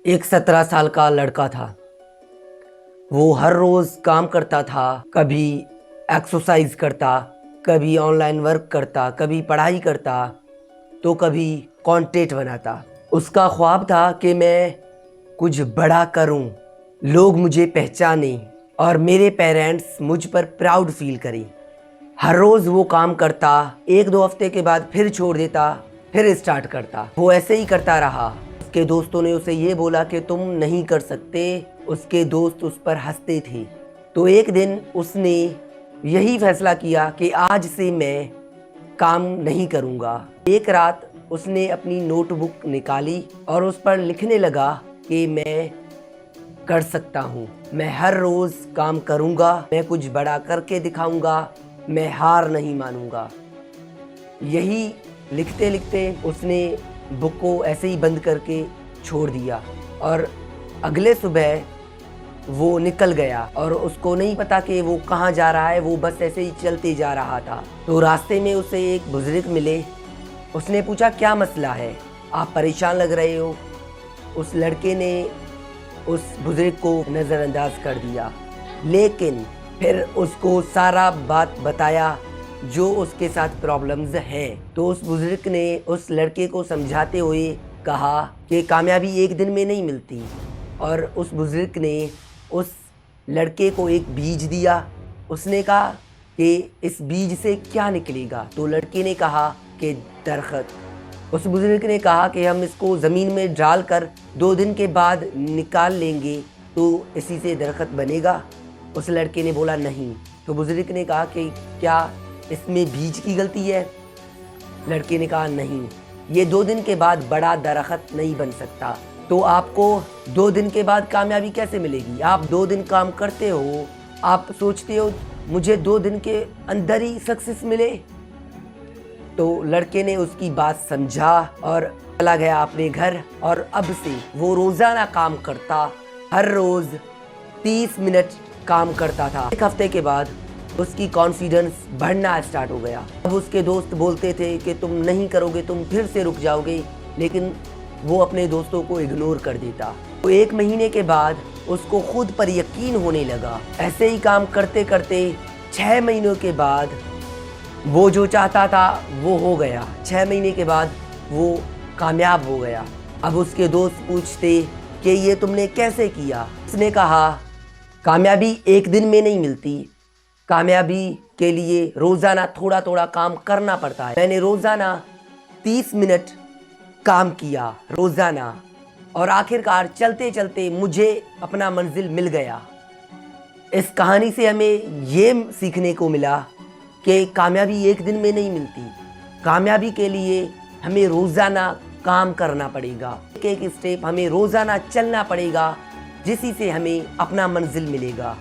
एक 17 साल का लड़का था। वो हर रोज़ काम करता था, कभी एक्सरसाइज करता, कभी ऑनलाइन वर्क करता, कभी पढ़ाई करता, तो कभी कंटेंट बनाता। उसका ख्वाब था कि मैं कुछ बड़ा करूं, लोग मुझे पहचानें और मेरे पेरेंट्स मुझ पर प्राउड फील करें। हर रोज़ वो काम करता, एक दो हफ्ते के बाद फिर छोड़ देता, फिर स्टार्ट करता। वो ऐसे ही करता रहा। उसके दोस्तों ने उसे ये बोला कि तुम नहीं कर सकते। उसके दोस्त उस पर हंसते थे। तो एक दिन उसने यही फैसला किया कि आज से मैं काम नहीं करूँगा। एक रात उसने अपनी नोटबुक निकाली और उस पर लिखने लगा कि मैं कर सकता हूँ, मैं हर रोज़ काम करूँगा, मैं कुछ बड़ा करके दिखाऊँगा, मैं हार नहीं मानूँगा। यही लिखते लिखते उसने बुक को ऐसे ही बंद करके छोड़ दिया और अगले सुबह वो निकल गया और उसको नहीं पता कि वो कहाँ जा रहा है। वो बस ऐसे ही चलते जा रहा था। तो रास्ते में उसे एक बुजुर्ग मिले। उसने पूछा, क्या मसला है, आप परेशान लग रहे हो। उस लड़के ने उस बुजुर्ग को नज़रअंदाज कर दिया, लेकिन फिर उसको सारा बात बताया जो उसके साथ प्रॉब्लम्स हैं। तो उस बुजुर्ग ने उस लड़के को समझाते हुए कहा कि कामयाबी एक दिन में नहीं मिलती। और उस बुजुर्ग ने उस लड़के को एक बीज दिया। उसने कहा कि इस बीज से क्या निकलेगा। तो लड़के ने कहा कि दरख्त। उस बुजुर्ग ने कहा कि हम इसको ज़मीन में डालकर 2 दिन के बाद निकाल लेंगे तो इसी से दरख्त बनेगा। उस लड़के ने बोला नहीं। तो बुजुर्ग ने कहा कि क्या इसमें बीज की गलती है। लड़के ने कहा नहीं, ये 2 दिन के बाद बड़ा दरख्त नहीं बन सकता। तो आपको 2 दिन के बाद कामयाबी कैसे मिलेगी। आप 2 दिन काम करते हो, आप सोचते हो मुझे 2 दिन के अंदर ही सक्सेस मिले। तो लड़के ने उसकी बात समझा और चला गया अपने घर। और अब से वो रोज़ाना काम करता, हर रोज़ 30 मिनट काम करता था। एक हफ्ते के बाद उसकी कॉन्फिडेंस बढ़ना स्टार्ट हो गया। अब उसके दोस्त बोलते थे कि तुम नहीं करोगे, तुम फिर से रुक जाओगे, लेकिन वो अपने दोस्तों को इग्नोर कर देता। तो 1 महीने के बाद उसको खुद पर यकीन होने लगा। ऐसे ही काम करते करते 6 महीनों के बाद वो जो चाहता था वो हो गया। 6 महीने के बाद वो कामयाब हो गया। अब उसके दोस्त पूछते कि ये तुमने कैसे किया। उसने कहा, कामयाबी एक दिन में नहीं मिलती, कामयाबी के लिए रोज़ाना थोड़ा थोड़ा काम करना पड़ता है। मैंने रोज़ाना 30 मिनट काम किया रोज़ाना और आखिरकार चलते चलते मुझे अपना मंजिल मिल गया। इस कहानी से हमें ये सीखने को मिला कि कामयाबी एक दिन में नहीं मिलती। कामयाबी के लिए हमें रोज़ाना काम करना पड़ेगा, एक एक स्टेप हमें रोज़ाना चलना पड़ेगा, जिसी से हमें अपना मंजिल मिलेगा।